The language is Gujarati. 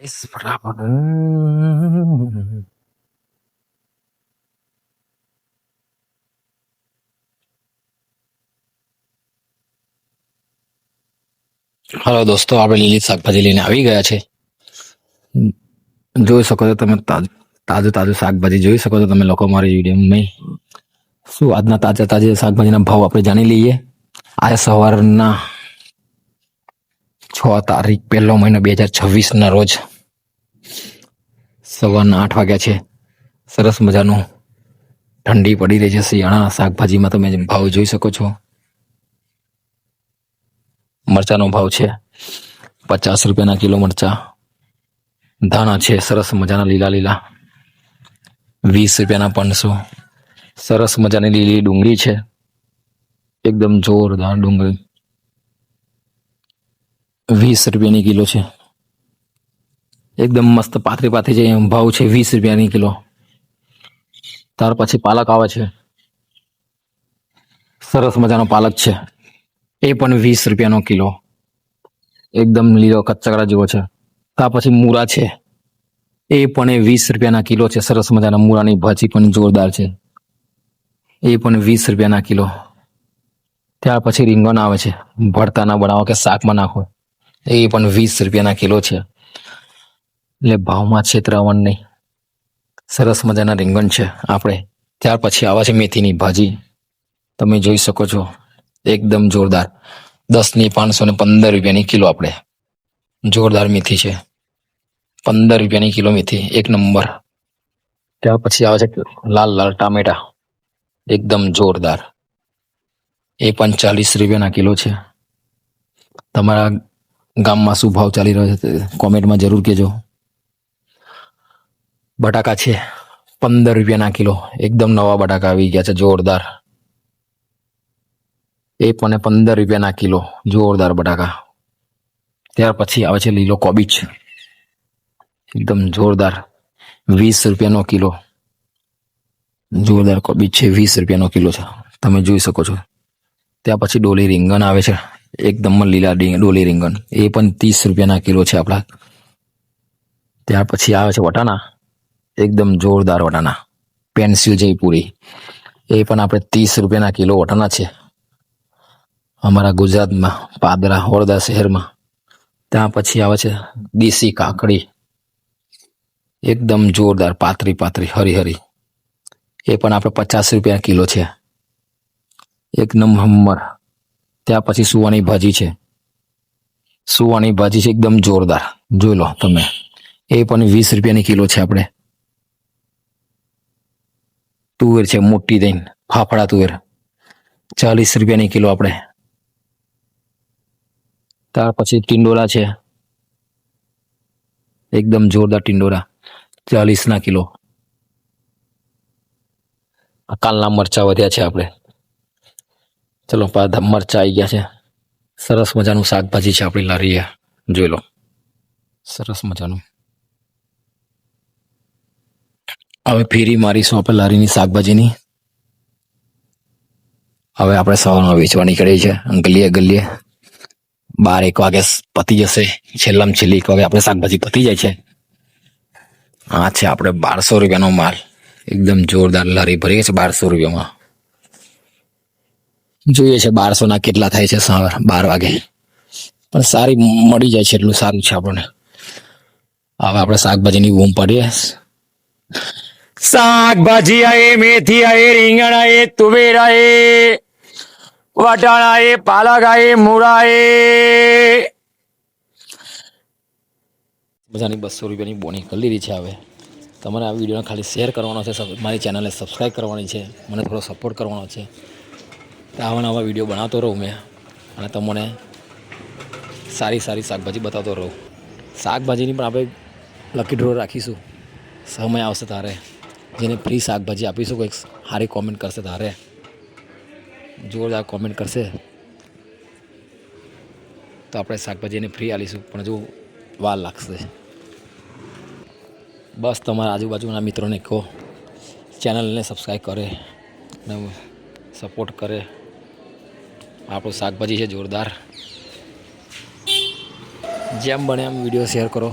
Es bravo. હલો દોસ્તો, આપણે લીલી શાકભાજી લઈને આવી ગયા છે. જોઈ શકો છો તમે તાજું તાજું શાકભાજી જોઈ શકો છો તમે લોકો મારી વિડીયોમાં. શું આજના તાજા તાજા શાકભાજીના ભાવ આપણે જાણી લઈએ. આ સવારના 6 તારીખ 1લો મહિનો 2026 રોજ સવારના 8 વાગ્યા છે. સરસ મજાનું ઠંડી પડી રહી છે. શિયાળાના શાકભાજીમાં તમે ભાવ જોઈ શકો છો. મરચાનો ભાવ છે 50 રૂપિયાના કિલો મરચા. ધાણા છે સરસ મજાના લીલા લીલા 20 રૂપિયાના 500. સરસ મજાની લીલી ડુંગળી છે, એકદમ જોરદાર ડુંગળી 20 રૂપિયાની કિલો છે. એકદમ મસ્ત પાતળી પાતળી છે, ભાવ છે 20 રૂપિયાની કિલો. ત્યાર પછી પાલક આવે છે, સરસ મજાનો પાલક છે, એ પણ 20 રૂપિયાનો કિલો, એકદમ લીલો કચ્ચકડા જેવો છે. ત્યાર પછી મૂળા છે, એ પણ 20 રૂપિયાના કિલો છે. સરસ મજાના મૂળાની ભાજી પણ જોરદાર છે, એ પણ 20 રૂપિયાના કિલો. ત્યાર પછી રીંગણ આવે છે, ભરતાના બનાવો કે શાકમાં નાખો, એ પણ 20 રૂપિયાના કિલો છે. એટલે ભાવમાં છેતરાવાનું નહીં, સરસ મજાના રીંગણ છે આપણે. ત્યાર પછી આવે છે મેથીની ભાજી, તમે જોઈ શકો છો, એકદમ જોરદાર 10ની 515 રૂપિયાની કિલો. આપણે જોરદાર મેથી છે, 15 રૂપિયાની કિલો મેથી, એક નંબર. ત્યાર પછી આવે છે લાલ લાલ ટામેટા, એકદમ જોરદાર, એ પણ 40 રૂપિયાના કિલો છે. તમારા ગામમાં શું ભાવ ચાલી રહ્યો છે કોમેન્ટમાં જરૂર કહેજો. બટાકા છે 15 રૂપિયાના કિલો, એકદમ નવા બટાકા આવી ગયા છે, જોરદાર, એ પણ 15 રૂપિયાના કિલો, જોરદાર બટાકા. ત્યાર પછી આવે છે લીલો કોબીજ, એકદમ જોરદાર 20 રૂપિયાનો કિલો, જોરદાર કોબીજ છે, 20 રૂપિયાનો કિલો છે, તમે જોઈ શકો છો. ત્યાં પછી ડોલી રીંગણ આવે છે, એકદમ લીલા ડોલી રીંગણ, એ પણ 30 રૂપિયાના કિલો છે આપણા. ત્યાર પછી આવે છે વટાણા, એકદમ જોરદાર વટાણા, પેન્સિલ જેવી પૂરી, એ પણ આપણે 30 રૂપિયાના કિલો વટાણા છે અમારા ગુજરાતમાં, પાદરા વડોદરા શહેરમાં. ત્યાં પછી આવે છે દેશી કાકડી, એકદમ જોરદાર પાતળી પાતળી હરી હરી, એ પણ આપણે 50 રૂપિયા કિલો છે, એક નંબર. ત્યાં પછી સુવાની ભાજી છે, સુવાની ભાજી છે એકદમ જોરદાર, જોઈ લો તમે, એ પણ 20 રૂપિયાની કિલો છે. આપણે તુવેર છે મોટી દઈને, ફાફડા તુવેર 40 રૂપિયાની કિલો આપણે. ત્યાર પછી ટિંડોરા છે, એકદમ જોરદાર ટિંડોરા 40ના કિલો. કાલના મરચા વધ્યા છે આપણે, ચલો મરચા આવી ગયા છે. સરસ મજાનું શાકભાજી છે આપણી લારીએ, જોઈ લો, સરસ મજાનું. હવે ફેરી મારીશું આપણે લારીની શાકભાજીની. હવે આપણે સવારમાં વેચવા નીકળી છે, ગલીએ ગલીએ. 12-1 વાગે પતી જશે, છેલ્લામાં છેલ્લી 1 વાગે આપણે શાકભાજી પતી જાય છે. આ છે આપણે 1200 રૂપિયાનો માલ, એકદમ જોરદાર લારી ભરી છે 1200 રૂપિયામાં. જોઈએ છે 1200ના કેટલા થાય છે સવાર 12 વાગે, પણ સારી મળી જાય છે, એટલું સારું છે આપણને. હવે આપણે શાકભાજીની બૂમ પાડીએ. શાકભાજી આયે, મેથી આયે, રીંગણ આયે, તુવેર આયે, વટાણા આયે, પાલક આયે, મૂળા આયે. બધાની 200 રૂપિયાની બોની કરી લીધી છે. હવે તમારે આ વિડીયોને ખાલી શેર કરવાનો છે, મારી ચેનલને સબસ્ક્રાઈબ કરવાની છે, મને થોડો સપોર્ટ કરવાનો છે. આવા નવા વિડીયો બનાવતો રહું મેં, અને તમને સારી સારી શાકભાજી બતાવતો રહું. શાકભાજીની પણ આપણે લકી ડ્રો રાખીશું, સમય આવશે તારે, જેને ફ્રી શાકભાજી આપીશું. કંઈક સારી કોમેન્ટ કરશે તારે, જોરદાર કોમેન્ટ કરશે તો આપણે શાકભાજીને ફ્રી આલીશું, પણ જો વાર લાગશે. બસ તમારા આજુબાજુના મિત્રોને કહો ચેનલને સબસ્ક્રાઈબ કરે ને સપોર્ટ કરે. આપણું શાકભાજી છે જોરદાર, જેમ બને એમ વિડીયો શેર કરો.